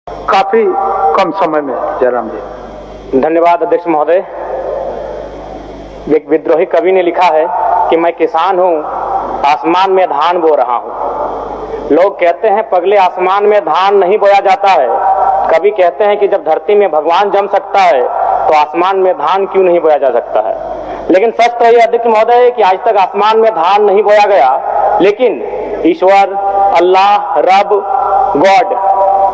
काफी कम समय में। जयराम जी। धन्यवाद अध्यक्ष महोदय। एक विद्रोही कवि ने लिखा है कि मैं किसान हूँ, आसमान में धान बो रहा हूँ। लोग कहते हैं पगले आसमान में धान नहीं बोया जाता है। कवि कहते हैं कि जब धरती में भगवान जम सकता है तो आसमान में धान क्यों नहीं बोया जा सकता है। लेकिन सच तो यह अध्यक्ष महोदय है कि आज तक आसमान में धान नहीं बोया गया, लेकिन ईश्वर, अल्लाह, रब, गॉड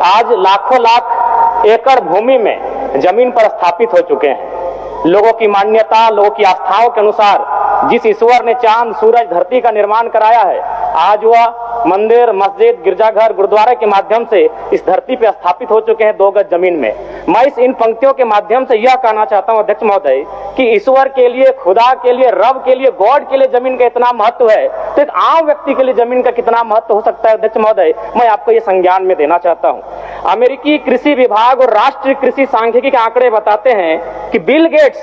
आज लाखों लाख एकड़ भूमि में जमीन पर स्थापित हो चुके हैं। लोगों की मान्यता, लोगों की आस्थाओं के अनुसार जिस ईश्वर ने चांद, सूरज, धरती का निर्माण कराया है, आज वह मंदिर, मस्जिद, गिरजाघर, गुरुद्वारे के माध्यम से इस धरती पे स्थापित हो चुके हैं 2 गज जमीन में। मैं इन पंक्तियों के माध्यम से यह कहना चाहता हूं अध्यक्ष महोदय कि ईश्वर के लिए, खुदा के लिए, रब के लिए, गॉड के लिए जमीन का इतना महत्व है तो एक आम व्यक्ति के लिए जमीन का कितना महत्व हो सकता है अध्यक्ष महोदय, मैं आपको ये संज्ञान में देना चाहता हूं। अमेरिकी कृषि विभाग और राष्ट्रीय कृषि सांख्यिकी के आंकड़े बताते हैं कि बिल गेट्स,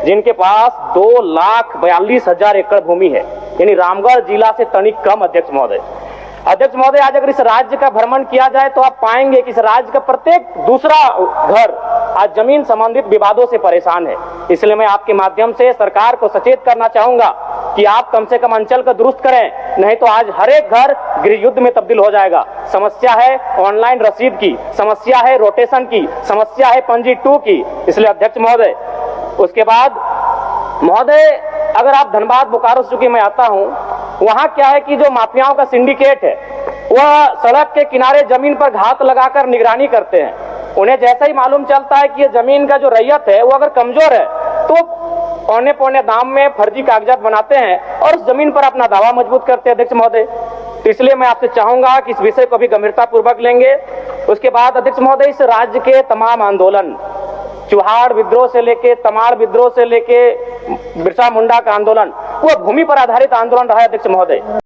जिनके पास 2,42,000 एकड़ भूमि है, यानी रामगढ़ जिला से तनिक कम अध्यक्ष महोदय। अध्यक्ष महोदय, आज अगर इस राज्य का भ्रमण किया जाए तो आप पाएंगे कि इस राज्य का प्रत्येक दूसरा घर आज जमीन संबंधित विवादों से परेशान है। इसलिए मैं आपके माध्यम से सरकार को सचेत करना चाहूंगा कि आप कम से कम अंचल को दुरुस्त करें, नहीं तो आज हर एक घर गृह युद्ध में तब्दील हो जाएगा। समस्या है ऑनलाइन रसीद की, समस्या है रोटेशन की, समस्या है पंजी 2 की। इसलिए अध्यक्ष महोदय, उसके बाद महोदय, अगर आप धनबाद, बोकारो से चूंकि मैं आता हूं, वहां क्या है कि जो माफियाओं का सिंडिकेट है वह सड़क के किनारे जमीन पर घात लगाकर निगरानी करते हैं। उन्हें जैसा ही मालूम चलता है कि ये जमीन का जो रैयत है वो अगर कमजोर है तो पौने पौने दाम में फर्जी कागजात बनाते हैं और उस जमीन पर अपना दावा मजबूत करते हैं अध्यक्ष महोदय। इसलिए मैं आपसे चाहूंगा कि इस विषय को भी गंभीरता पूर्वक लेंगे। उसके बाद अध्यक्ष महोदय, इस राज्य के तमाम आंदोलन, चुहाड़ विद्रोह से लेके, तमाड़ विद्रोह से लेके बिरसा मुंडा का आंदोलन, वो भूमि पर आधारित आंदोलन रहा है अध्यक्ष महोदय।